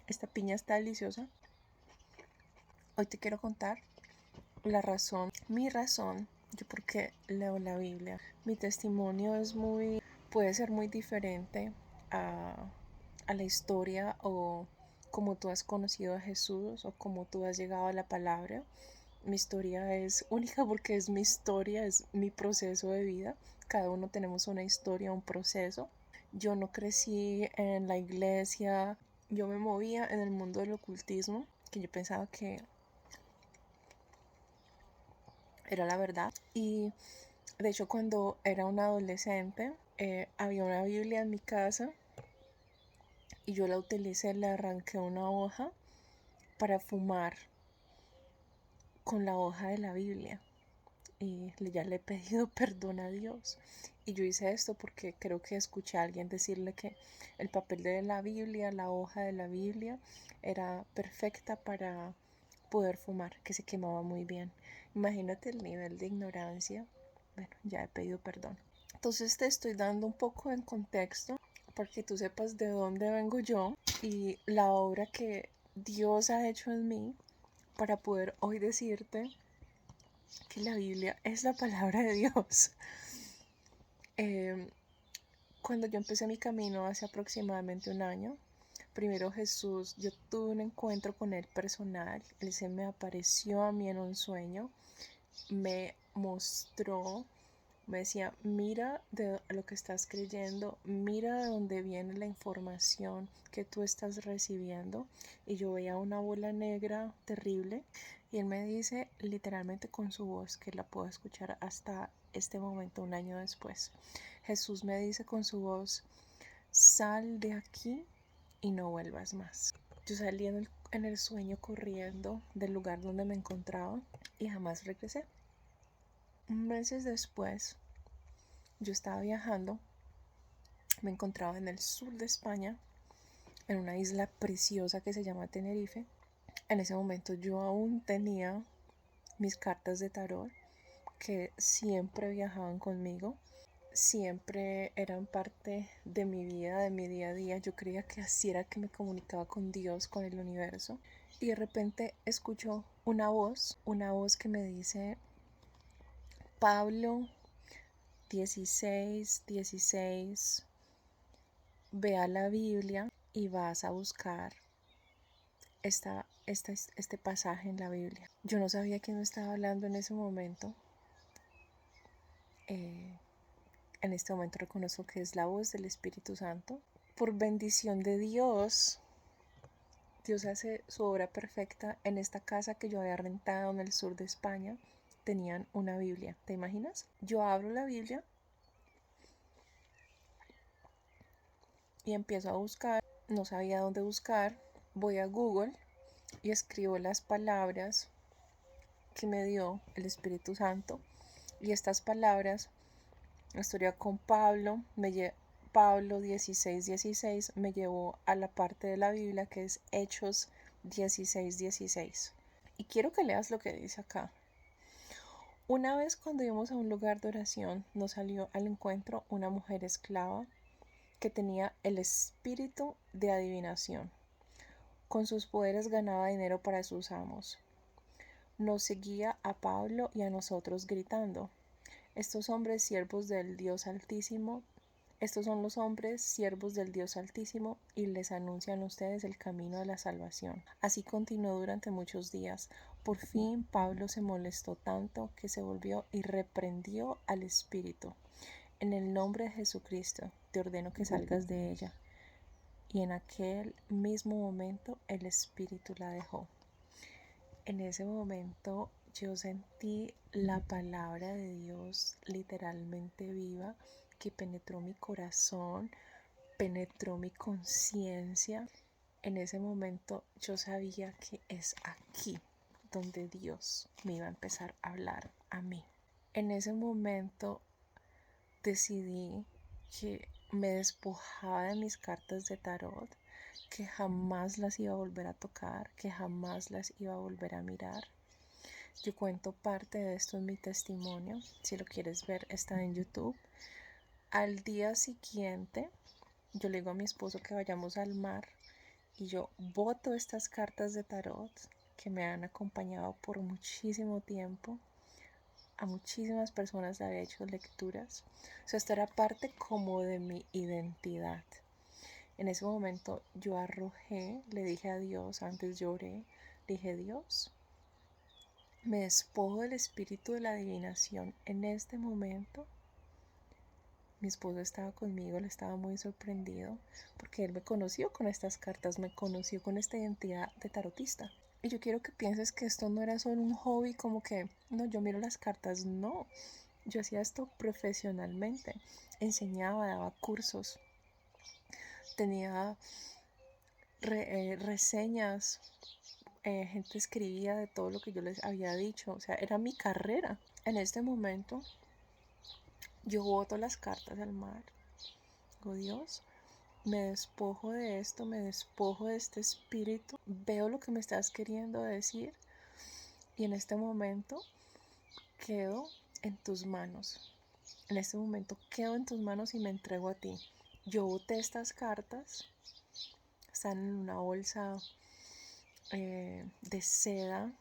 Esta piña está deliciosa. Hoy te quiero contar mi razón, yo por qué leo la Biblia. Mi testimonio puede ser muy diferente a, a la historia o como tú has conocido a Jesús o como tú has llegado a la palabra. Mi historia es única porque es mi historia, es mi proceso de vida. Cada uno tenemos una historia, un proceso. Yo no crecí en la iglesia, yo me movía en el mundo del ocultismo, que yo pensaba que era la verdad. Y de hecho cuando era una adolescente había una Biblia en mi casa y yo la utilicé, le arranqué una hoja para fumar con la hoja de la Biblia. Y ya le he pedido perdón a Dios. Y yo hice esto porque creo que escuché a alguien decirle que el papel de la Biblia, la hoja de la Biblia, era perfecta para poder fumar, que se quemaba muy bien. Imagínate el nivel de ignorancia. Bueno, ya he pedido perdón. Entonces te estoy dando un poco en contexto para que tú sepas de dónde vengo yo y la obra que Dios ha hecho en mí para poder hoy decirte que la Biblia es la palabra de Dios. Eh, Cuando yo empecé mi camino hace aproximadamente un año, primero Jesús, yo tuve un encuentro con Él personal. Él se me apareció a mí en un sueño, me mostró, me decía, mira de lo que estás creyendo, mira de dónde viene la información que tú estás recibiendo. Y yo veía una bola negra terrible y él me dice literalmente con su voz, que la puedo escuchar hasta este momento, un año después. Jesús me dice con su voz, sal de aquí y no vuelvas más. Yo salí en el sueño corriendo del lugar donde me encontraba y jamás regresé. Meses después, yo estaba viajando, me encontraba en el sur de España, en una isla preciosa que se llama Tenerife. En ese momento yo aún tenía mis cartas de tarot que siempre viajaban conmigo, siempre eran parte de mi vida, de mi día a día. Yo creía que así era que me comunicaba con Dios, con el universo. Y de repente escucho una voz que me dice, Pablo 16:16, ve a la Biblia y vas a buscar este pasaje en la Biblia. Yo no sabía quién me estaba hablando en ese momento. En este momento reconozco que es la voz del Espíritu Santo. Por bendición de Dios, Dios hace su obra perfecta. En esta casa que yo había rentado en el sur de España, tenían una Biblia. ¿Te imaginas? Yo abro la Biblia y empiezo a buscar. No sabía dónde buscar. Voy a Google y escribo las palabras que me dio el Espíritu Santo. Y estas palabras, la historia con Pablo, Pablo 16:16 me llevó a la parte de la Biblia que es Hechos 16:16. Y quiero que leas lo que dice acá. Una vez cuando íbamos a un lugar de oración, nos salió al encuentro una mujer esclava que tenía el espíritu de adivinación. Con sus poderes ganaba dinero para sus amos. Nos seguía a Pablo y a nosotros gritando, estos hombres siervos del Dios Altísimo, estos son los hombres siervos del Dios Altísimo y les anuncian a ustedes el camino de la salvación. Así continuó durante muchos días. Por fin Pablo se molestó tanto que se volvió y reprendió al espíritu. En el nombre de Jesucristo te ordeno que salgas de ella. Y en aquel mismo momento el espíritu la dejó. En ese momento yo sentí la palabra de Dios literalmente viva que penetró mi corazón, penetró mi conciencia. En ese momento yo sabía que es aquí donde Dios me iba a empezar a hablar a mí. En ese momento decidí que me despojaba de mis cartas de tarot, que jamás las iba a volver a tocar, que jamás las iba a volver a mirar. Yo cuento parte de esto en mi testimonio, si lo quieres ver está en YouTube. Al día siguiente yo le digo a mi esposo que vayamos al mar y yo boto estas cartas de tarot que me han acompañado por muchísimo tiempo. A muchísimas personas le había hecho lecturas. O sea, esto era parte como de mi identidad. En ese momento yo arrojé, le dije a Dios, antes lloré, le dije: Dios, me despojo del espíritu de la adivinación en este momento. Mi esposo estaba conmigo, él estaba muy sorprendido porque él me conoció con estas cartas, me conoció con esta identidad de tarotista. Y yo quiero que pienses que esto no era solo un hobby, como que, no, yo miro las cartas, no. Yo hacía esto profesionalmente, enseñaba, daba cursos, tenía reseñas, gente escribía de todo lo que yo les había dicho, o sea, era mi carrera. En este momento yo boto las cartas al mar, digo: Dios, me despojo de esto, me despojo de este espíritu, veo lo que me estás queriendo decir y en este momento quedo en tus manos. En este momento quedo en tus manos y me entrego a ti. Yo boté estas cartas, están en una bolsa de seda,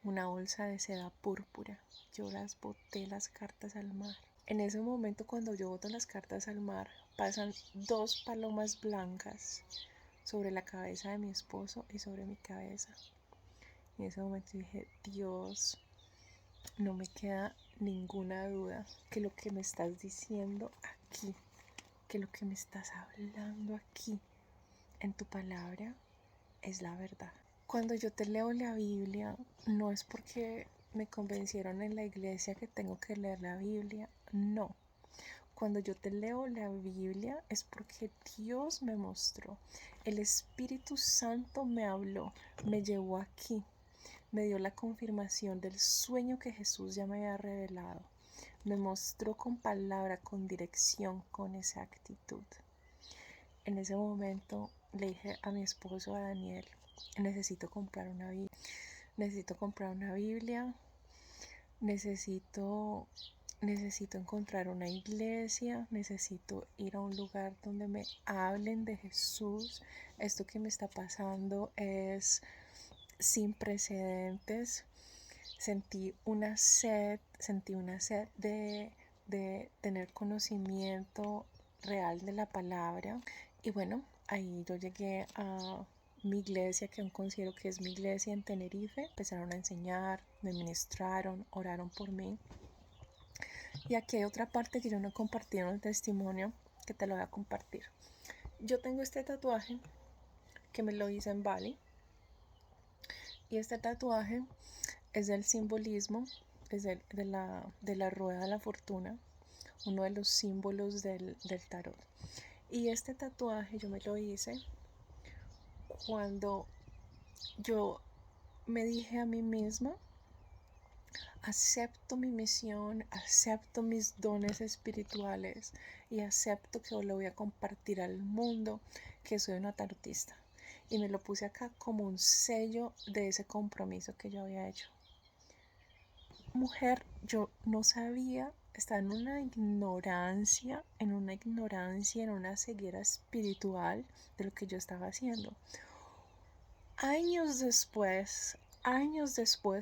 una bolsa de seda púrpura. Yo las boté las cartas al mar. En ese momento, cuando yo boto las cartas al mar, pasan 2 palomas blancas sobre la cabeza de mi esposo y sobre mi cabeza. En ese momento dije: Dios, no me queda ninguna duda que lo que me estás diciendo aquí, que lo que me estás hablando aquí en tu palabra es la verdad. Cuando yo te leo la Biblia, no es porque me convencieron en la iglesia que tengo que leer la Biblia, no. Cuando yo te leo la Biblia es porque Dios me mostró, el Espíritu Santo me habló, me llevó aquí, me dio la confirmación del sueño que Jesús ya me había revelado, me mostró con palabra, con dirección, con exactitud. En ese momento le dije a mi esposo, a Daniel: necesito comprar una Biblia, necesito encontrar una iglesia, necesito ir a un lugar donde me hablen de Jesús. Esto que me está pasando es sin precedentes. Sentí una sed de tener conocimiento real de la palabra. Y bueno, ahí yo llegué a mi iglesia, que aún considero que es mi iglesia, en Tenerife. Empezaron a enseñar, me ministraron, oraron por mí. Y aquí hay otra parte que yo no he compartido en el testimonio, que te lo voy a compartir. Yo tengo este tatuaje que me lo hice en Bali. Y este tatuaje es del simbolismo, es de la rueda de la fortuna, uno de los símbolos del tarot. Y este tatuaje yo me lo hice cuando yo me dije a mí misma: acepto mi misión, acepto mis dones espirituales y acepto que lo voy a compartir al mundo, que soy una tarotista. Y me lo puse acá como un sello de ese compromiso que yo había hecho. Mujer, yo no sabía, estaba en una ignorancia, en una ceguera espiritual de lo que yo estaba haciendo. Años después,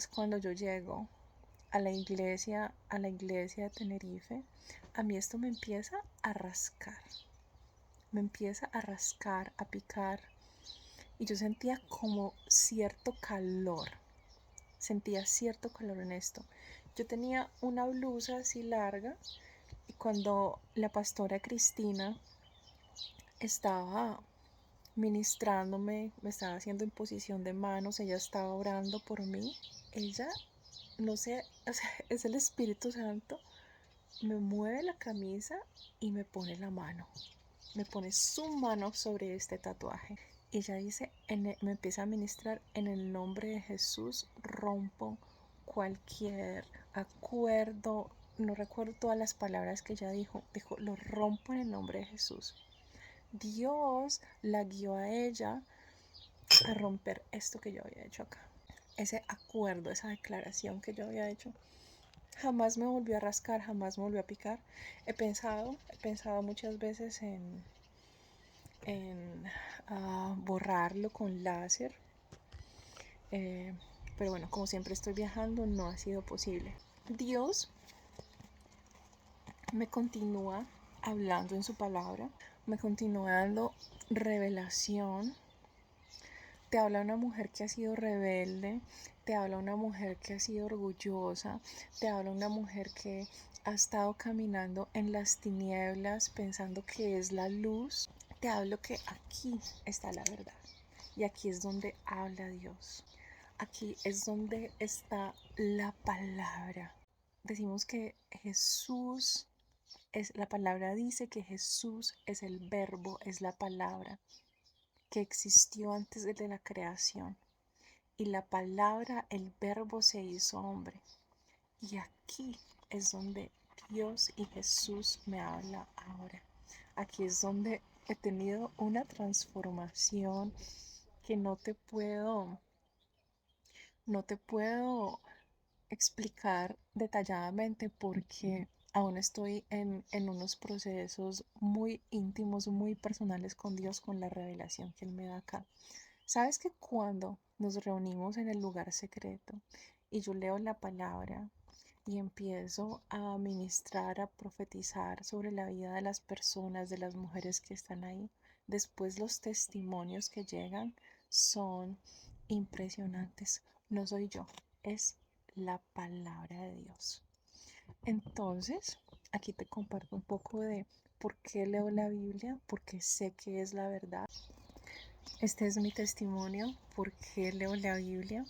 cuando yo llego a la iglesia de Tenerife, a mí esto me empieza a rascar, a picar, y yo sentía como cierto calor en esto. Yo tenía una blusa así larga, y cuando la pastora Cristina estaba ministrándome, me estaba haciendo imposición de manos, ella estaba orando por mí, ella, no sé, o sea, es el Espíritu Santo, me mueve la camisa y me pone la mano, me pone su mano sobre este tatuaje. Y ella dice, me empieza a ministrar: en el nombre de Jesús rompo cualquier acuerdo. No recuerdo todas las palabras que ella dijo, lo rompo en el nombre de Jesús. Dios la guió a ella a romper esto que yo había hecho acá. Ese acuerdo, esa declaración que yo había hecho, jamás me volvió a rascar, jamás me volvió a picar. He pensado muchas veces en borrarlo con láser. Pero bueno, como siempre estoy viajando, no ha sido posible. Dios me continúa hablando en su palabra, me continúa dando revelación. Te habla una mujer que ha sido rebelde, te habla una mujer que ha sido orgullosa, te habla una mujer que ha estado caminando en las tinieblas pensando que es la luz. Te hablo que aquí está la verdad y aquí es donde habla Dios. Aquí es donde está la palabra. Decimos que Jesús es, la palabra dice que Jesús es el verbo, es la palabra que existió antes de la creación. Y la palabra, el verbo se hizo hombre. Y aquí es donde Dios y Jesús me habla ahora. Aquí es donde he tenido una transformación que no te puedo explicar detalladamente porque aún estoy en unos procesos muy íntimos, muy personales con Dios, con la revelación que Él me da acá. Sabes que cuando nos reunimos en el lugar secreto y yo leo la palabra y empiezo a ministrar, a profetizar sobre la vida de las personas, de las mujeres que están ahí, después los testimonios que llegan son impresionantes. No soy yo, es la palabra de Dios. Entonces, aquí te comparto un poco de por qué leo la Biblia, porque sé que es la verdad. Este es mi testimonio, por qué leo la Biblia.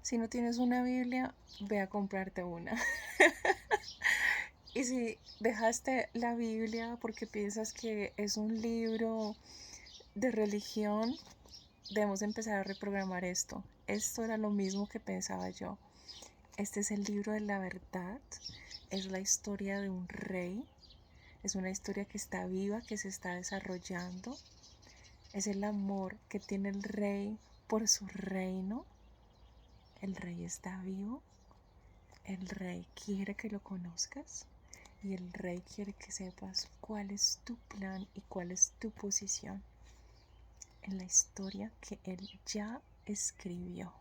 Si no tienes una Biblia, ve a comprarte una. Y si dejaste la Biblia porque piensas que es un libro de religión, debemos empezar a reprogramar esto. Esto era lo mismo que pensaba yo. Este es el libro de la verdad. Es la historia de un rey. Es una historia que está viva, que se está desarrollando. Es el amor que tiene el rey por su reino. El rey está vivo. El rey quiere que lo conozcas. Y el rey quiere que sepas cuál es tu plan y cuál es tu posición en la historia que él ya escribió.